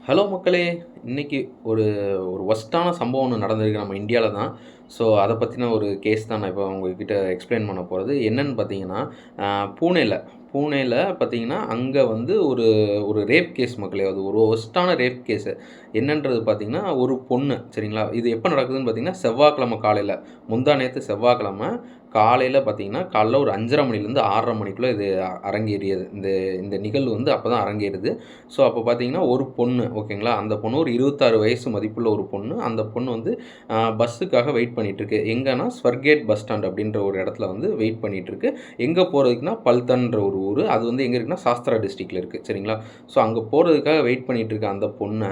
Hello மக்களே! இன்னைக்கு ஒரு ஒரு வொர்ஸ்ட்டான சம்பவம் ஒண்ணு நடந்திருக்கு நம்ம இந்தியால தான். ஸோ, அத பத்தின ஒரு கேஸ் தான் நான் இப்போ உங்ககிட்ட எக்ஸ்ப்ளைன் பண்ண போறது. என்னன்னு பார்த்தீங்கன்னா, அ பூனேல பூனேல பார்த்தீங்கன்னா, அங்க வந்து ஒரு ஒரு ரேப் கேஸ் மக்களே. அது ஒரு வொர்ஸ்ட்டான ரேப் கேஸு. என்னன்றது பார்த்தீங்கன்னா, ஒரு பொண்ணு சரிங்களா? இது எப்ப நடக்குதுன்னு பார்த்தீங்கன்னா, செவ்வாய்க்கிழமை காலையில. முந்தா நேத்து செவ்வாய்க்கிழமை காலையில பார்த்தீங்கன்னா, காலைல ஒரு 5:30 மணிலேருந்து 6:30 மணிக்குள்ள இது அரங்கேறியது. இந்த இந்த நிகழ்வு வந்து அப்ப தான் அரங்கேறுது. ஸோ, அப்போ பார்த்தீங்கன்னா, ஒரு பொண்ணு ஓகேங்களா? அந்த பொண்ணு ஒரு 26 வயசு மதிப்புள்ள ஒரு பொண்ணு. அந்த பொண்ணு வந்து பஸ்ஸுக்காக வெயிட் பண்ணிட்டுருக்கு. எங்கன்னா, ஸ்வர்கேட் பஸ் ஸ்டாண்ட் அப்படின்ற ஒரு இடத்துல வந்து வெயிட் பண்ணிட்டுருக்கு. எங்க போறதுக்குன்னா, பல்தன்ற ஒரு ஊரு. அது வந்து எங்க இருக்குன்னா, சாஸ்திரா டிஸ்ட்ரிக்ட்ல இருக்கு. சரிங்களா? ஸோ, அங்க போறதுக்காக வெயிட் பண்ணிட்டுருக்க அந்த பொண்ண,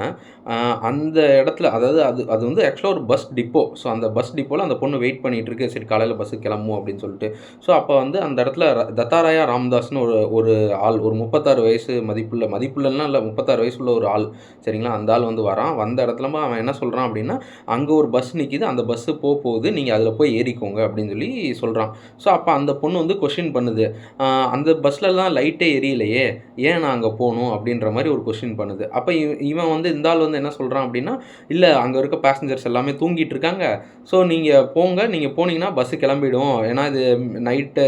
அந்த இடத்துல அதாவது அது அது வந்து ஆக்சுவலா ஒரு பஸ் டிப்போ. ஸோ, அந்த பஸ் டிப்போல அந்த பொண்ணு வெயிட் பண்ணிட்டுருக்கு. சரி காலையில பஸ்ஸுக்கு கிளம்புவோம் அப்படின்னு சொல்லிட்டு. ஸோ, அப்ப வந்து அந்த இடத்துல தத்தாராயா ராமதாஸ்ன்னு ஒரு ஒரு ஆள் ஒரு 36 வயசு மதிப்புள்ளலாம் இல்ல 36 வயசுள்ள ஒரு ஆள். சரிங்களா? அந்த ஆள் வந்து வரான். வந்த இடத்துலமா அவன் என்ன சொல்றான் அப்படின்னா, "அங்க ஒரு பஸ் நிக்கிது. அந்த பஸ்ஸு போகுது. நீங்க அதில போய் ஏறிக்கோங்க" அப்படின்னு சொல்லி சொல்றான். ஸோ, அப்ப அந்த பொண்ணு வந்து கொஸ்டின் பண்ணுது. "அ அந்த பஸ்லலாம் லைட்டே எரியலையே! ஏன் நான் அங்க போணும்?" அப்படின்ற மாரி ஒரு கொஸ்டின் பண்ணுது. அப்ப இவன் வந்து இந்த ஆள் வந்து என்ன சொல்றான் அப்படின்னா, "இல்ல அங்க இருக்க பேசஞ்சர்ஸ் எல்லாமே தூங்கிட்டு இருக்காங்க. ஸோ, நீங்க போங்க. நீங்க போனீங்கன்னா பஸ்ஸு கிளம்பிடும். ஏன்னா இது நைட்டு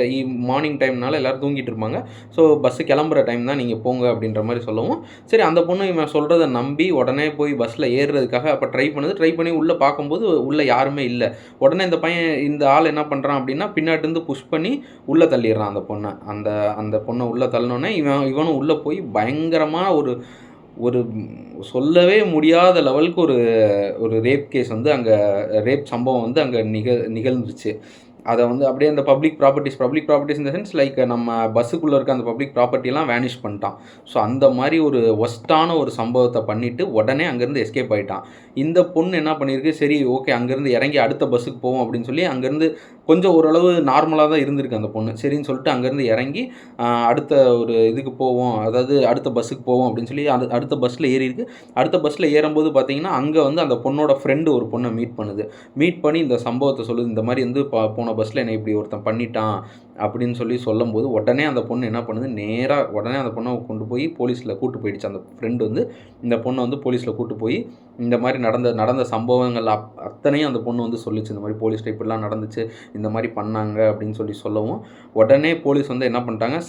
மார்னிங் டைம்னால எல்லாரும் தூங்கிட்டு இருப்பாங்க. ஸோ, பஸ்ஸு கிளம்புற டைம் தான் நீங்க போங்க" அப்படின்ற மாரி சொல்லவும், சரி அந்த பொண்ணு இவன் சொல்றத நம்பி உடனே போய் பஸ்ல ஏறுறதுக்காக அப்ப ட்ரை பண்ணுது. ட்ரை பண்ணி உள்ள பார்க்கும்போது, உள்ள யாருமே இல்ல. உடனே இந்த ஆள் என்ன பண்றான் அப்படின்னா, பின்னாடிருந்து புஷ் பண்ணி உள்ள தள்ளிர்றான் அந்த பொண்ண. அந்த அந்த பொண்ண உள்ள தள்ளுனோனே, இவனும் உள்ள போய் பயங்கரமா ஒரு ஒரு சொல்லவே முடியாத லெவலுக்கு ஒரு ஒரு ரேப் கேஸ் வந்து அங்க ரேப் சம்பவம் வந்து அங்க நிகழ்ந்துச்சு. அத வந்து அப்படியே அந்த public properties in the sense like நம்ம பஸ்ஸுக்குள்ள இருக்க அந்த பப்ளிக் ப்ராப்பர்ட்டிலாம் வேனிஷ் பண்ணிட்டான். ஸோ, அந்த மாரி ஒரு வொர்ஸ்ட்டான ஒரு சம்பவத்த பண்ணிட்டு, உடனே அங்கருந்து எஸ்கேப் ஆயிட்டான். இந்த பொண்ணு என்ன பண்ணியிருக்கு, சரி ஓகே அங்கருந்து இறங்கி அடுத்த பஸ்ஸுக்கு போவோம் அப்படின்னு சொல்லி, அங்கருந்து கொஞ்சம் ஓரளவு நார்மலா தான் இருந்திருக்கு அந்த பொண்ணு. சரின்னு சொல்லிட்டு அங்கருந்து இறங்கி, அடுத்த ஒரு இதுக்கு போவோம், அதாவது அடுத்த பஸ்ஸுக்கு போவோம் அப்படின்னு சொல்லி, அடுத்த பஸ்ல ஏறியிருக்கு. அடுத்த பஸ்ல ஏறும்போது பார்த்தீங்கன்னா, அங்க வந்து அந்த பொண்ணோட ஃப்ரெண்ட் ஒரு பொண்ண மீட் பண்ணுது. மீட் பண்ணி இந்த சம்பவத்த சொல்லுது. இந்த மாரி வந்து போன பஸ்ல என்னை இப்படி ஒருத்தன் பண்ணிட்டான் அப்படின்னு சொல்லி சொல்லும்போது, உடனே அந்த பொண்ணு என்ன பண்ணுது, நேரா உடனே அந்த பொண்ண கொண்டு போய் போலீஸ்ல கூட்டு போயிடுச்சு. அந்த ஃப்ரெண்ட் வந்து இந்த பொண்ண வந்து போலீஸ்ல கூட்டு போய், இந்த மாரி நடந்த நடந்த சம்பவங்கள் அத்தனையும் அந்த பொண்ணு வந்து சொல்லுச்சு. இந்த மாரி போலீஸ்ட்ட இப்படிலாம் நடந்துச்சு, இந்த மாரி பண்ணாங்க அப்படின்னு சொல்லி சொல்லவும், உடனே போலீஸ் வந்து என்ன பண்ணிட்டாங்க,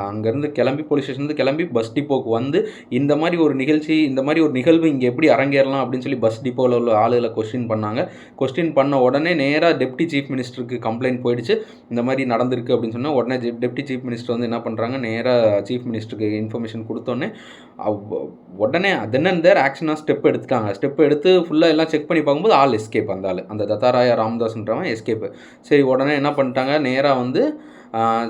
அங்கேருந்து கிளம்பி போலீஸ் ஸ்டேஷன்லேருந்து கிளம்பி பஸ் டிப்போக்கு வந்து, இந்த மாரி ஒரு நிகழ்ச்சி, இந்த மாரி ஒரு நிகழ்வு இங்க எப்படி அரங்கேறலாம் அப்படின்னு சொல்லி பஸ் டிப்போல உள்ள ஆளுகள கொஸ்டின் பண்ணாங்க. கொஸ்டின் பண்ண உடனே நேரா டெப்டி சீஃப் மினிஸ்டருக்கு கம்ப்ளைண்ட் போயிடுச்சு. இந்த மாரி நடந்திருக்கு அப்படின்னு சொன்னா, உடனே டெப்டி சீஃப் மினிஸ்டர் வந்து என்ன பண்றாங்க, நேரா சீஃப் மினிஸ்டருக்கு இன்ஃபர்மேஷன் குடுத்தோனே, உடனே தென் அண்ட் தேர் ஆக்ஷனா ஸ்டெப் எடுத்துட்டாங்க. ஸ்டெப் எடுத்து ஃபுல்லா எல்லாம் செக் பண்ணி பார்க்கும்போது ஆள் எஸ்கேப் அந்த ஆளு. அந்த தத்தாராயா ராமதாஸ்ன்றவன் எஸ்கேப். சரி உடனே என்ன பண்ணிட்டாங்க, நேரா வந்து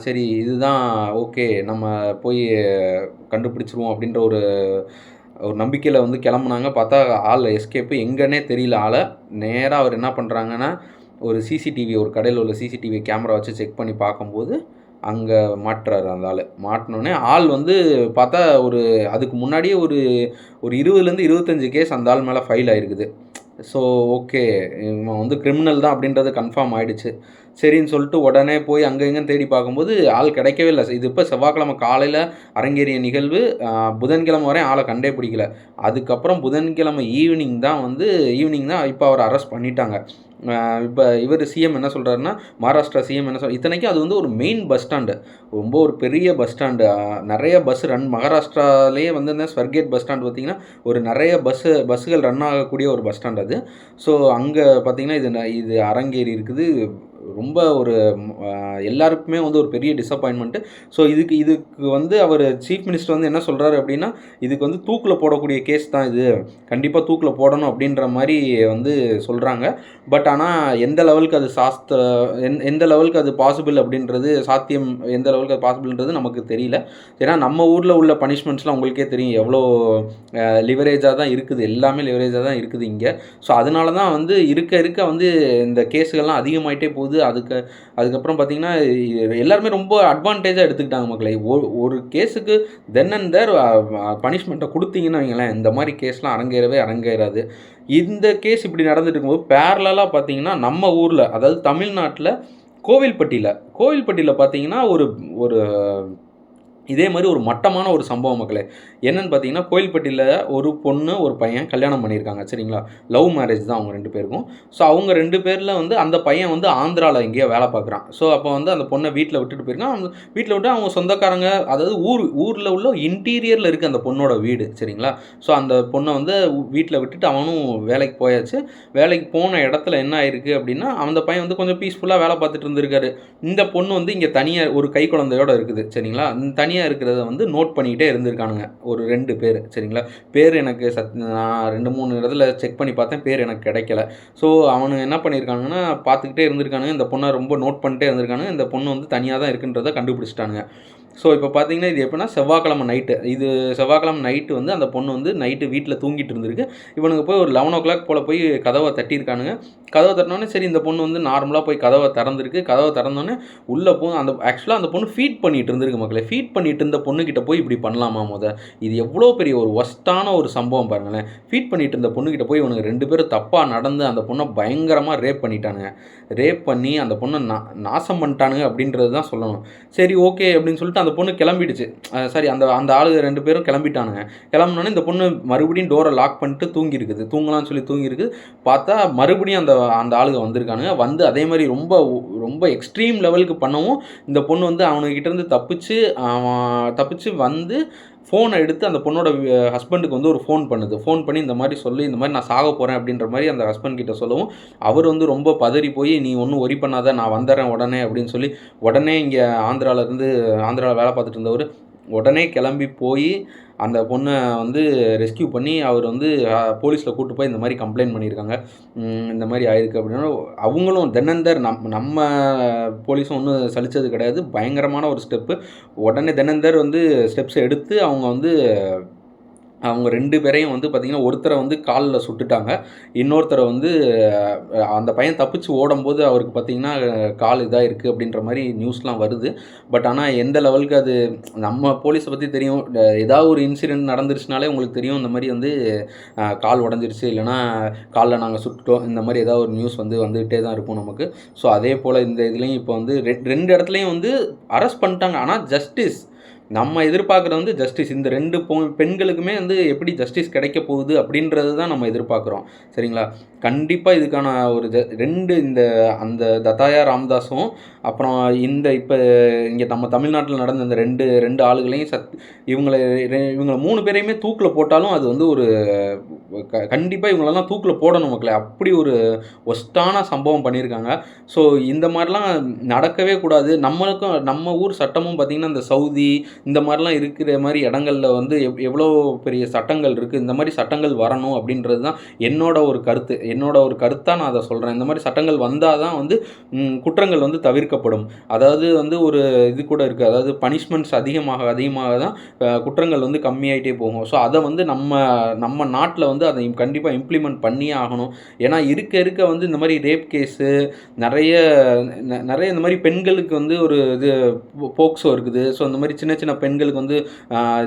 சரி இதுதான் ஓகே நம்ம போய் கண்டுபிடிச்சுருவோம் அப்படின்ற ஒரு ஒரு நம்பிக்கையில வந்து கிளம்புனாங்க. பார்த்தா ஆள் எஸ்கேப்பு எங்கன்னே தெரியல ஆள. நேரா அவர் என்ன பண்றாங்கன்னா, ஒரு சிசிடிவி ஒரு கடையில உள்ள சிசிடிவி கேமரா வச்சு செக் பண்ணி பார்க்கும்போது, அங்க மாட்றாரு அந்த ஆளு. மாட்டுனோனே ஆள் வந்து பார்த்தா அதுக்கு முன்னாடியே ஒரு ஒரு 20லேருந்து 25 கேஸ் அந்த ஆள் மேல ஃபைல் ஆயிருக்குது. So, okay. இவன் வந்து கிரிமினல் தான் அப்படின்றது கன்ஃபார்ம் ஆயிடுச்சு. சரின்னு சொல்லிட்டு உடனே போய் அங்க இங்கன்னு தேடி பார்க்கும்போது, ஆள் கிடைக்கவே இல்ல. இது எப்ப செவ்வாய்க்கிழமை காலையில அரங்கேறிய நிகழ்வு. புதன்கிழமை வரையும் ஆள கண்டே பிடிக்கல. அதுக்கப்புறம் புதன்கிழமை ஈவினிங் தான் இப்ப அவர அரெஸ்ட் பண்ணிட்டாங்க. இப்ப இவரு சிஎம் என்ன சொல்றாருன்னா, மகாராஷ்டிரா சிஎம் என்ன இத்தனைக்கும் அது வந்து ஒரு மெயின் பஸ் ஸ்டாண்டு. ரொம்ப ஒரு பெரிய பஸ் ஸ்டாண்டு. நெறைய பஸ் மகாராஷ்டிராலயே வந்து இந்த ஸ்வர்கேட் பஸ் ஸ்டாண்ட் பார்த்தீங்கன்னா, ஒரு நெறைய பஸ்ஸுகள் ரன் ஆகக்கூடிய ஒரு பஸ் ஸ்டாண்ட் அது. ஸோ, அங்க பார்த்தீங்கன்னா, இது அரங்கேறி இருக்குது. ரொம்ப ஒரு எல்லாருக்குமே வந்து ஒரு பெரிய டிசப்பாயின்ட்மென்ட்டு. ஸோ, இதுக்கு வந்து அவரு சீஃப் மினிஸ்டர் வந்து என்ன சொல்றாரு அப்டின்னா, இதுக்கு வந்து தூக்குல போடக்கூடிய கேஸ் தான் இது. கண்டிப்பா தூக்குல போடணும் அப்டின்ற மாரி வந்து சொல்றாங்க. பட் ஆனா எந்த லெவலுக்கு அது எந்த லெவலுக்கு அது பாசிபிள் அப்டின்றது சாத்தியம் எந்த லெவலுக்கு அது பாசிபிள்ன்றது நமக்கு தெரியல. ஏன்னா நம்ம ஊர்ல உள்ள பனிஷ்மெண்ட்ஸ்லாம் உங்களுக்கே தெரியும். எவ்ளோ லிவரேஜா தான் இருக்குது. எல்லாமே லிவரேஜா தான் இருக்குது இங்க. ஸோ, அதனால தான் வந்து இருக்க இருக்க வந்து இந்த கேஸுகள்லாம் அதிகமாயிட்டே போகுது. அதுக்கப்புறம் பார்த்தீங்கன்னா, எல்லாருமே ரொம்ப அட்வான்டேஜா எடுத்துக்கிட்டாங்க மக்களே. ஒரு கேஸுக்கு தென் அண்ட் தேர் பனிஷ்மெண்ட்ட குடுத்தீங்கன்னு வைங்களேன், இந்த மாரி கேஸ்லாம் அரங்கேறவே அரங்கேறாது. இந்த கேஸ் இப்படி நடந்துட்டு இருக்கும்போது, பேரலலா பார்த்தீங்கன்னா, நம்ம ஊர்ல அதாவது தமிழ்நாட்ல கோவில்பட்டியில பார்த்தீங்கன்னா, ஒரு ஒரு இதே மாதிரி ஒரு மட்டமான ஒரு சம்பவம் மக்களே. என்னன்னு பார்த்தீங்கன்னா, கோயில்பட்டியில ஒரு பொண்ணு, ஒரு பையன் கல்யாணம் பண்ணியிருக்காங்க. சரிங்களா? லவ் மேரேஜ் தான் அவங்க 2 பேருக்கும். ஸோ அவங்க 2 பேர்ல வந்து அந்த பையன் வந்து ஆந்திரால எங்கேயோ வேலை பார்க்குறான். ஸோ அப்போ வந்து அந்த பொண்ண வீட்ல விட்டுட்டு போயிருக்கான். அவங்க வீட்ல விட்டு அவங்க சொந்தக்காரங்க, அதாவது ஊர்ல உள்ள இன்டீரியர்ல இருக்கு அந்த பொண்ணோட வீடு. சரிங்களா? ஸோ அந்த பொண்ண வந்து வீட்ல விட்டுட்டு அவனும் வேலைக்கு போயாச்சு. வேலைக்கு போன இடத்துல என்ன ஆயிருக்கு அப்படின்னா, அந்த பையன் வந்து கொஞ்சம் பீஸ்ஃபுல்லா வேலை பார்த்துட்டு இருந்திருக்காரு. இந்த பொண்ணு வந்து இங்க தனியா ஒரு கை குழந்தையோட இருக்குது. சரிங்களா? தனியா இருக்கிறத வந்து நோட் பண்ணிக்கிட்டே இருந்திருக்கானுங்க. ஒரு 2 பேரு. சரிங்களா? பேர் எனக்கு நான் 2, 3 இடத்துல செக் பண்ணி பார்த்தேன். பேர் எனக்கு கிடைக்கல. ஸோ அவனுங்க என்ன பண்ணியிருக்கானுங்கன்னா, பார்த்துக்கிட்டே இருந்திருக்கானுங்க. இந்த பொண்ண ரொம்ப நோட் பண்ணிட்டே இருந்திருக்கானுங்க. இந்த பொண்ணு வந்து தனியா தான் இருக்குன்றத கண்டுபிடிச்சிட்டானுங்க. ஸோ இப்போ பார்த்தீங்கன்னா, இது எப்படின்னா செவ்வாய்க்கிழமை நைட்டு. இது செவ்வாய்க்கிழமை நைட்டு வந்து அந்த பொண்ணு வந்து நைட்டு வீட்ல தூங்கிட்டு இருந்திருக்கு. இவனுங்க போய் ஒரு 11:00 போல போய் கதவ தட்டியிருக்கானுங்க. கதவ தட்டினோனே சரி இந்த பொண்ணு வந்து நார்மலா போய் கதவ திறந்திருக்கு. கதவ திறந்தோனே உள்ள ஆக்சுவலா அந்த பொண்ணு ஃபீட் பண்ணிட்டு இருந்திருக்கு மக்களே. ஃபீட் பண்ணிட்டு இருந்த பொண்ணுகிட்ட போய் இப்படி பண்ணலாமா இது எவ்வளோ பெரிய ஒரு வொர்ஸ்ட்டான ஒரு சம்பவம் பாருங்களேன். ஃபீட் பண்ணிட்டு இருந்த பொண்ணுகிட்ட போய் இவனுங்க 2 பேரும் தப்பா நடந்து அந்த பொண்ண பயங்கரமா ரேப் பண்ணிட்டானுங்க. ரேப் பண்ணி அந்த பொண்ண நாசம் பண்ணிட்டானுங்க அப்படின்றது தான் சொல்லணும். சரி ஓகே அப்படின்னு சொல்லிட்டு அந்த பொண்ணு கிளம்பிடுச்சு. சாரி அந்த அந்த ஆளுங்க 2 பேரும் கிளம்பிட்டானுங்க. கிளம்புனோனே இந்த பொண்ணு மறுபடியும் டோரை லாக் பண்ணிட்டு தூங்கியிருக்குது. தூங்கலாம்னு சொல்லி தூங்கியிருக்கு. பார்த்தா மறுபடியும் அந்த அந்த ஆளுங்க வந்திருக்கானுங்க. வந்து அதே மாரி ரொம்ப ரொம்ப எக்ஸ்ட்ரீம் லெவலுக்கு பண்ணவும், இந்த பொண்ணு வந்து அவனுங்ககிட்டேருந்து தப்பிச்சு வந்து ஃபோனை எடுத்து அந்த பொண்ணோட ஹஸ்பண்டுக்கு வந்து ஒரு ஃபோன் பண்ணுது. ஃபோன் பண்ணி இந்த மாரி சொல்லி, இந்த மாரி நான் சாக போறேன் அப்படின்ற மாரி அந்த ஹஸ்பண்ட் கிட்ட சொல்லவும், அவர் வந்து ரொம்ப பதறி போய், "நீ ஒண்ணும் வொரி பண்ணாத, நான் வந்துர்றேன் உடனே" அப்படின்னு சொல்லி, உடனே இங்க ஆந்திரால வேலை பார்த்துட்டு இருந்தவரு, உடனே கிளம்பி போயி, அந்த பொண்ண வந்து ரெஸ்க்யூ பண்ணி, அவர் வந்து போலீஸ்ல கூட்டு போய் இந்த மாரி கம்ப்ளைண்ட் பண்ணியிருக்காங்க. இந்த மாரி ஆயிருக்கு அப்படின்னா, அவங்களும் தென் நம்ம போலீஸும் ஒண்ணும் சலிச்சது கிடையாது. பயங்கரமான ஒரு ஸ்டெப்பு. உடனே வந்து ஸ்டெப்ஸ் எடுத்து அவங்க 2 பேரையும் வந்து பார்த்தீங்கன்னா, ஒருத்தர வந்து கால்ல சுட்டுட்டாங்க. இன்னொருத்தர வந்து அந்த பையன் தப்பிச்சு ஓடும்போது அவருக்கு பார்த்தீங்கன்னா, கால் இதாயிருக்கு அப்படின்ற மாரி நியூஸ்லாம் வருது. பட் ஆனா எந்த லெவலுக்கு அது நம்ம போலீஸ பத்தி தெரியும். ஏதாவது ஒரு இன்சிடென்ட் நடந்துருச்சுனாலே உங்களுக்கு தெரியும். இந்த மாரி வந்து கால் உடைஞ்சிருச்சு, இல்லன்னா கால்ல நாங்க சுட்டுட்டோம். இந்த மாரி ஏதாவது ஒரு நியூஸ் வந்து வந்துகிட்டே தான் இருக்கும் நமக்கு. ஸோ அதே போல இந்த இதுலயும் இப்போ வந்து 2 இடத்துலயும் வந்து அரெஸ்ட் பண்ணிட்டாங்க. ஆனா ஜஸ்டிஸ் நம்ம எதிர்பார்க்குறது வந்து ஜஸ்டிஸ். இந்த 2 பெண்களுக்குமே வந்து எப்படி ஜஸ்டிஸ் கிடைக்க போகுது அப்படின்றது தான் நம்ம எதிர்பார்க்குறோம். சரிங்களா? கண்டிப்பா இதுக்கான ஒரு 2 அந்த தத்தாயா ராமதாஸும், அப்புறம் இப்ப இங்க நம்ம தமிழ்நாட்டில நடந்த இந்த 2 ஆளுகளையும் இவங்கள 3 பேரையுமே தூக்குல போட்டாலும் அது வந்து ஒரு கண்டிப்பா இவங்களெல்லாம் தூக்குல போடணும் மக்களே. அப்படி ஒரு வொர்ஸ்ட்டான சம்பவம் பண்ணியிருக்காங்க. ஸோ இந்த மாரிலாம் நடக்கவே கூடாது. நம்ம ஊர் சட்டமும் பார்த்தீங்கன்னா, இந்த சவுதி இந்த மாரிலாம் இருக்கிற மாரி இடங்கள்ல வந்து எவ்வளோ பெரிய சட்டங்கள் இருக்கு. இந்த மாரி சட்டங்கள் வரணும் அப்படின்றது தான் என்னோட ஒரு கருத்து. என்னோட ஒரு கருத்தா நான் அத சொல்றேன். இந்த மாரி சட்டங்கள் வந்தா தான் வந்து குற்றங்கள் வந்து தவிர்க்கப்படும். அதாவது வந்து ஒரு இது கூட இருக்கு. அதாவது பனிஷ்மென்ட்ஸ் அதிகமாக தான் குற்றங்கள் வந்து கம்மியாயிட்டே போகும். ஸோ அத வந்து நம்ம நாட்ல வந்து அதை கண்டிப்பா இம்ப்ளிமெண்ட் பண்ணியே ஆகணும். ஏன்னா இருக்க வந்து இந்த மாரி ரேப் கேஸு நெறைய இந்த மாரி பெண்களுக்கு வந்து ஒரு இது போக்சோ இருக்குது. ஸோ இந்த மாரி சின்ன சின்ன பெண்களுக்கு வந்து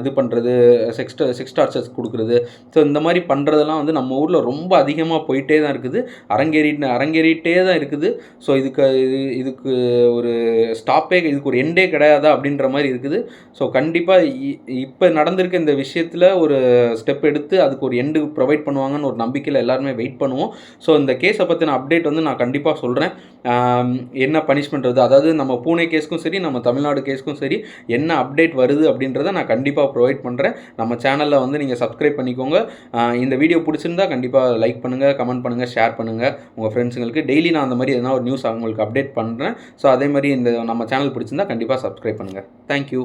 இது பண்ணுறது, செக்ஸ் டார்ச்சர்ஸ் கொடுக்குறது. ஸோ இந்த மாதிரி பண்ணுறதெல்லாம் வந்து நம்ம ஊரில் ரொம்ப அதிகமாக போயிட்டே தான் இருக்குது. அரங்கேறிட்டே தான் இருக்குது. ஸோ இதுக்கு ஒரு இதுக்கு ஒரு எண்டே கிடையாதா அப்படின்ற மாதிரி இருக்குது. ஸோ கண்டிப்பாக இப்போ நடந்திருக்க இந்த விஷயத்தில் ஒரு ஸ்டெப் எடுத்து அதுக்கு ஒரு எண்டு ப்ரொவைட் பண்ணுவாங்கன்னு ஒரு நம்பிக்கையில் எல்லாருமே வெயிட் பண்ணுவோம். ஸோ இந்த கேஸை பற்றின அப்டேட் வந்து நான் கண்டிப்பாக சொல்கிறேன். என்ன பனிஷ்மெண்ட் வருது, அதாவது நம்ம பூனே கேஸ்க்கும் சரி, நம்ம தமிழ்நாடு கேஸ்க்கும் சரி, என்ன அப்டேட் வருது அப்படின்றத நான் கண்டிப்பாக ப்ரொவைட் பண்ணுறேன். நம்ம சேனலில் வந்து நீங்கள் சப்ஸ்கிரைப் பண்ணிக்கோங்க. இந்த வீடியோ பிடிச்சிருந்தா கண்டிப்பாக லைக் பண்ணுங்கள், கமெண்ட் பண்ணுங்கள், ஷேர் பண்ணுங்கள் உங்கள் ஃப்ரெண்ட்ஸுங்களுக்கு. டெய்லி நான் அந்த மாதிரி எதனா ஒரு நியூஸ் அவங்களுக்கு அப்டேட் பண்ணுறேன். ஸோ அதே மாதிரி நம்ம சேனல் பிடிச்சிருந்தா கண்டிப்பாக சப்ஸ்கிரைப் பண்ணுங்கள். தேங்க்யூ.